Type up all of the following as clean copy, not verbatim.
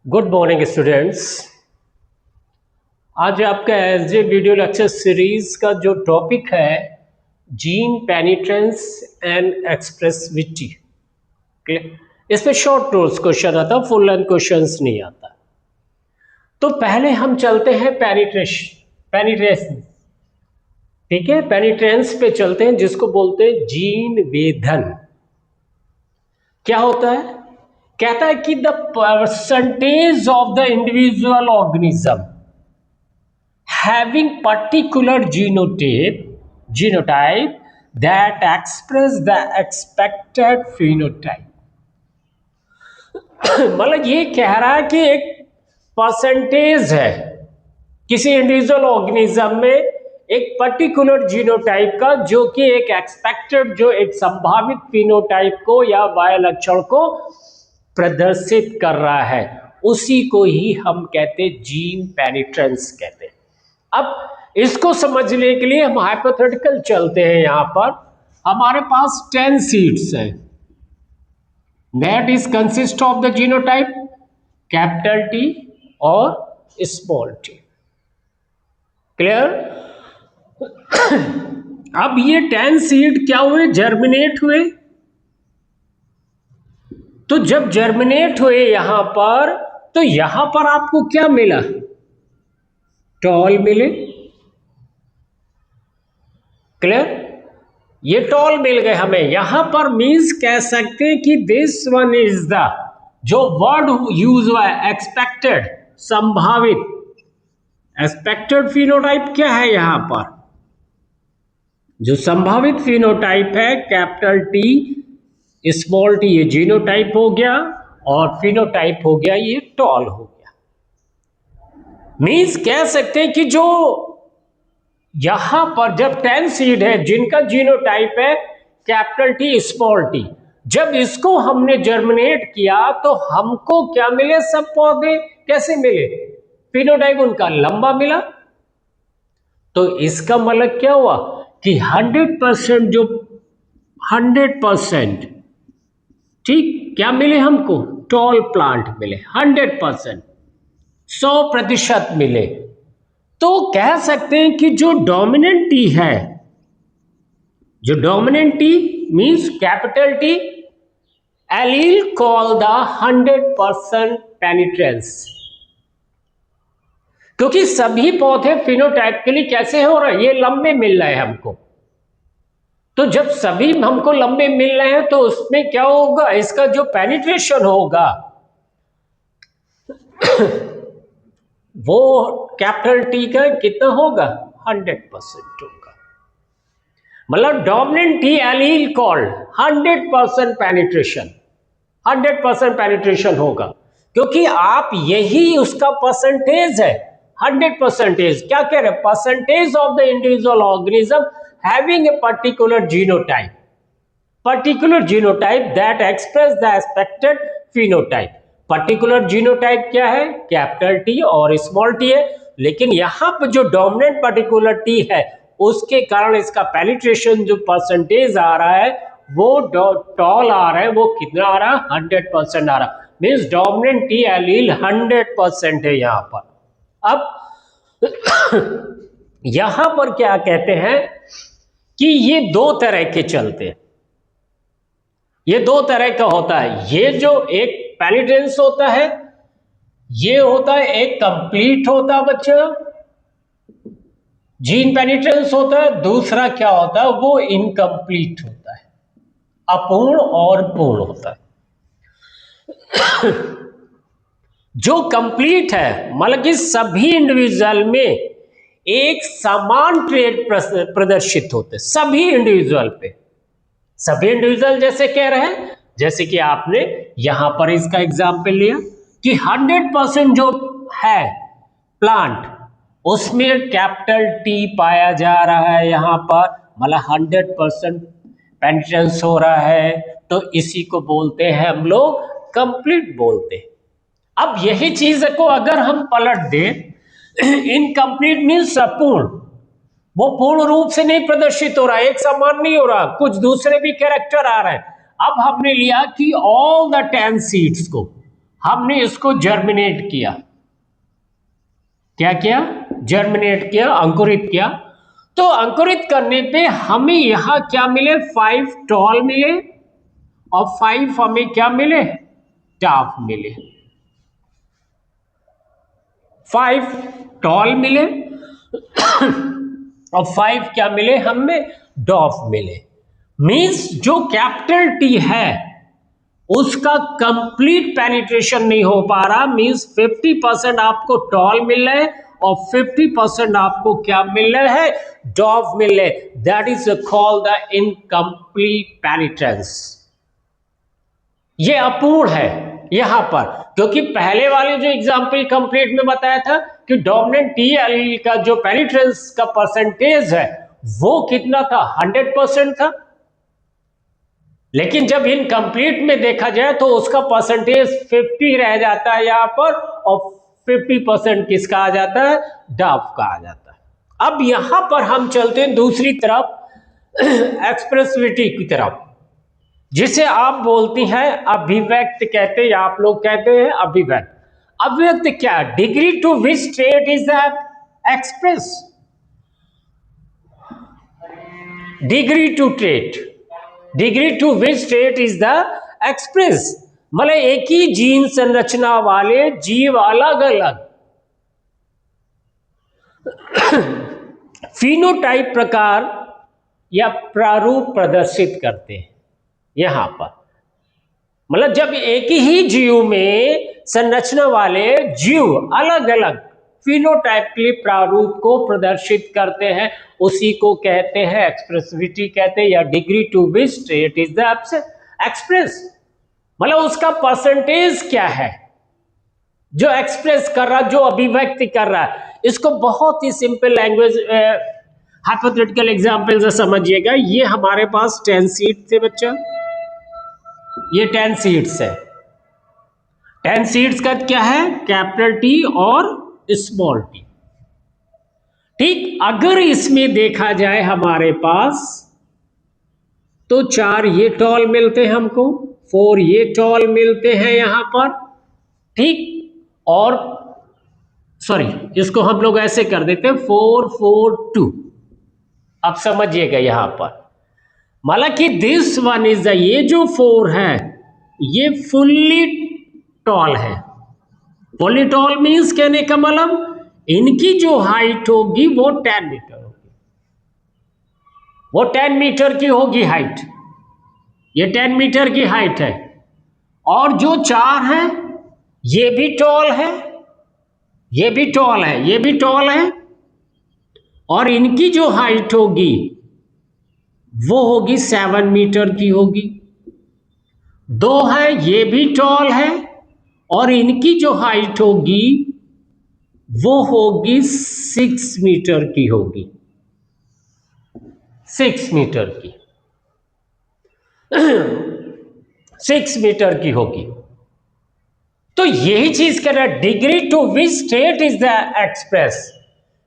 Good morning students. आज आपका SJ video lecture series का जो टॉपिक है जीन पेनिट्रेंस एंड एक्सप्रेसिविटी। इस पे शॉर्ट नोट्स क्वेश्चन आता, फुल लेंथ क्वेश्चंस नहीं आता। तो पहले हम चलते हैं पेनिट्रेंस, ठीक है, पेनिट्रेंस पे चलते हैं, जिसको बोलते हैं जीन वेधन। क्या होता है? कहता है कि the percentage of the individual organism having particular genotype that express the expected phenotype। मतलब ये कह रहा है कि एक परसेंटेज है किसी इंडिविजुअल ऑर्गेनिज्म में एक पर्टिकुलर जीनोटाइप का, जो कि एक एक्सपेक्टेड, जो एक संभावित फिनोटाइप को या वाय लक्षण को प्रदर्शित कर रहा है, उसी को ही हम कहते हैं जीन पेनिट्रेंस कहते हैं। अब इसको समझने के लिए हम हाइपोथेटिकल चलते हैं। यहां पर हमारे पास 10 सीड्स हैं, that is consist of the genotype capital T और स्मॉल टी। क्लियर? अब ये 10 सीड क्या हुए? जर्मिनेट हुए। तो जब जर्मिनेट हुए यहां पर, तो यहां पर आपको क्या मिला? टॉल मिले। क्लियर? ये टॉल मिल गए हमें। यहां पर मीन्स कह सकते हैं कि दिस वन इज द, जो वर्ड यूज हुआ है एक्सपेक्टेड, संभावित। एक्सपेक्टेड फिनोटाइप क्या है? यहां पर जो संभावित फिनोटाइप है कैपिटल टी स्मॉल टी, ये जीनोटाइप हो गया, और फिनोटाइप हो गया ये टॉल हो गया। मीन्स कह सकते हैं कि जो यहां पर जब 10 सीड है जिनका जीनोटाइप है कैपिटल टी स्मॉल टी, जब इसको हमने जर्मिनेट किया तो हमको क्या मिले? सब पौधे कैसे मिले? फिनोटाइप उनका लंबा मिला। तो इसका मतलब क्या हुआ कि 100%, जो 100%, ठीक, क्या मिले हमको? टॉल प्लांट मिले। 100%, 100% मिले। तो कह सकते हैं कि जो डोमिनेंट टी है, जो dominant T means capital T allele call the 100% पेनिट्रेंस, क्योंकि सभी पौधे फिनोटाइपिकली कैसे हो रहे हैं? ये लंबे मिल रहे हैं हमको। तो जब सभी हमको लंबे मिल रहे हैं तो उसमें क्या होगा? इसका जो पेनिट्रेशन होगा वो कैपिटल टी का कितना होगा? 100% होगा। मतलब dominant T allele called 100% penetration, 100% penetration होगा, क्योंकि आप यही उसका परसेंटेज है। 100% क्या कह रहे हैं? Percentage of the individual organism having a particular genotype, particular genotype that express the expected phenotype. Particular genotype क्या है? कैपिटल टी और स्मॉल टी है। लेकिन यहां पर जो डोमिनेंट पर्टिकुलर टी है, उसके कारण इसका पेनिट्रेशन जो परसेंटेज आ रहा है वो टॉल आ रहा है। वो कितना आ रहा है? 100% आ रहा है। मीन्स डोमिनेंट टी एलील 100% है यहां पर। अब यहां पर क्या कहते हैं कि ये दो तरह के चलते हैं, ये दो तरह का होता है। ये जो एक पेनिट्रेंस होता है, ये होता है एक कंप्लीट होता है बच्चा, जीन पेनिट्रेंस होता है। दूसरा क्या होता है? वो इनकम्प्लीट होता है, अपूर्ण और पूर्ण होता है। जो कंप्लीट है मतलब कि सभी इंडिविजुअल में एक समान ट्रेड प्रदर्शित होते, सभी इंडिविजुअल पे। सभी इंडिविजुअल जैसे कह रहे हैं, जैसे कि आपने यहां पर इसका एग्जाम्पल लिया कि 100% जो है प्लांट, उसमें कैपिटल टी पाया जा रहा है यहां पर, मतलब 100% पेनिट्रेंस हो रहा है। तो इसी को बोलते हैं हम लोग कंप्लीट बोलते हैं। अब यही चीज को अगर हम पलट दें, इनकम्प्लीट मीन्स अपूर्ण, वो पूर्ण रूप से नहीं प्रदर्शित हो रहा, एक समान नहीं हो रहा, कुछ दूसरे भी कैरेक्टर आ रहे हैं। अब हमने लिया कि ऑल द 10 सीड्स को हमने इसको जर्मिनेट किया, क्या किया, जर्मिनेट किया, अंकुरित किया। तो अंकुरित करने पे हमें यहां क्या मिले, 5 टॉल मिले और 5 हमें क्या मिले, डाफ मिले। 5 टॉल मिले और 5 क्या मिले हमें, डॉफ मिले। मींस जो कैपिटल टी है उसका कंप्लीट पेनिट्रेशन नहीं हो पा रहा। मींस 50% आपको टॉल मिल रहा है और 50% आपको क्या मिल रहा है, डॉफ मिल रहे। That is called the incomplete penetrance. ये अपूर्ण है यहां पर, क्योंकि पहले वाले जो एग्जाम्पल कंप्लीट में बताया था कि डोमिनेंट टी एलील का जो पेनिट्रेंस का परसेंटेज है वो कितना था, 100% था। लेकिन जब इनकम्प्लीट में देखा जाए तो उसका परसेंटेज 50 रह जाता है यहां पर, और 50% किसका आ जाता है, डाफ का आ जाता है। अब यहां पर हम चलते हैं दूसरी तरफ, एक्सप्रेसिविटी की तरफ, जिसे आप बोलती हैं अभिव्यक्त कहते हैं, आप लोग कहते हैं अभिव्यक्त। अभिव्यक्त क्या, degree to which state is that express, degree to trait, degree to which state is the express. मतलब एक ही जीन संरचना वाले जीव अलग अलग फिनोटाइप प्रकार या प्रारूप प्रदर्शित करते हैं यहां पर। मतलब जब एक ही जीव में संरचना वाले जीव अलग अलग फिनोटाइपली प्रारूप को प्रदर्शित करते हैं, उसी को कहते हैं एक्सप्रेसिविटी कहते हैं, या degree to which state is the express. मतलब उसका परसेंटेज क्या है जो एक्सप्रेस कर रहा, जो अभिव्यक्ति कर रहा है। इसको बहुत ही सिंपल लैंग्वेज हाइपोथेटिकल एग्जांपल से समझिएगा। ये हमारे पास 10 सीट थे बच्चा, ये 10 सीट्स है। 10 सीट्स का क्या है, कैपिटल टी और स्मॉल टी। ठीक, अगर इसमें देखा जाए हमारे पास तो 4 ये टॉल मिलते हैं हमको, 4 ये टॉल मिलते हैं यहां पर। ठीक, और सॉरी इसको हम लोग ऐसे कर देते हैं 4 4 2। अब समझिएगा यहां पर, मतलब कि दिस वन इज द, ये जो 4 है ये फुल्ली टॉल है। फुल्ली टॉल मीन्स कहने का मतलब इनकी जो हाइट होगी वो 10 मीटर होगी, वो 10 मीटर की होगी हाइट, ये 10 मीटर की हाइट है। और जो 4 है ये भी टॉल है, ये भी टॉल है, ये भी टॉल है, और इनकी जो हाइट होगी वो होगी 7 मीटर की होगी। 2 है ये भी टॉल है, और इनकी जो हाइट होगी वो होगी 6 मीटर की होगी, 6 मीटर की 6 मीटर की होगी। तो यही चीज कह रहा है, degree to which state is the express.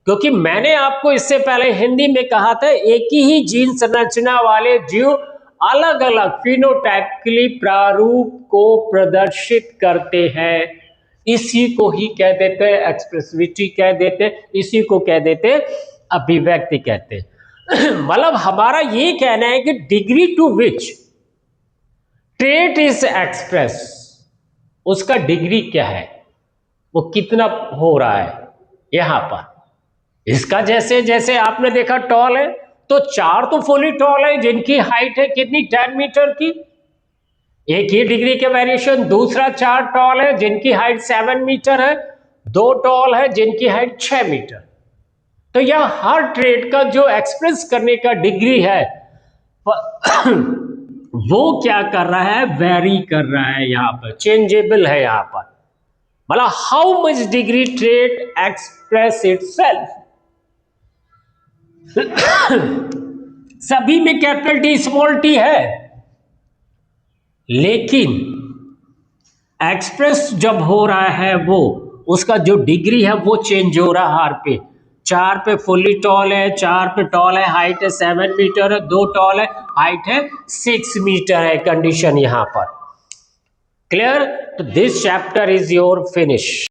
क्योंकि मैंने आपको इससे पहले हिंदी में कहा था, एक ही जीन संरचना वाले जीव अलग अलग फिनोटाइपिकली प्रारूप को प्रदर्शित करते हैं, इसी को ही कह देते हैं एक्सप्रेसिविटी कह देते हैं, इसी को कह देते हैं अभिव्यक्ति कहते हैं। मतलब हमारा ये कहना है कि degree to which trait is express, उसका डिग्री क्या है, वो कितना हो रहा है यहां पर। इसका जैसे जैसे आपने देखा टॉल है, तो 4 तो फुली टॉल है जिनकी हाइट है कितनी, 10 मीटर की, एक ही डिग्री के वेरिएशन। दूसरा 4 टॉल है जिनकी हाइट 7 मीटर है, 2 टॉल है जिनकी हाइट 6 मीटर। तो यह हर ट्रेड का जो एक्सप्रेस करने का डिग्री है वो क्या कर रहा है, वेरी कर रहा है, यहां पर चेंजेबल है यहां पर। मतलब how much degree trade express itself. सभी में कैपिटल टी स्मॉल टी है, लेकिन एक्सप्रेस जब हो रहा है वो उसका जो डिग्री है वो चेंज हो रहा है हर पे। 4 पे फुल्ली टॉल है, 4 पे टॉल है, हाइट है 7 मीटर है, 2 टॉल है, हाइट है 6 मीटर है, कंडीशन यहां पर। क्लियर? तो this chapter is your finish.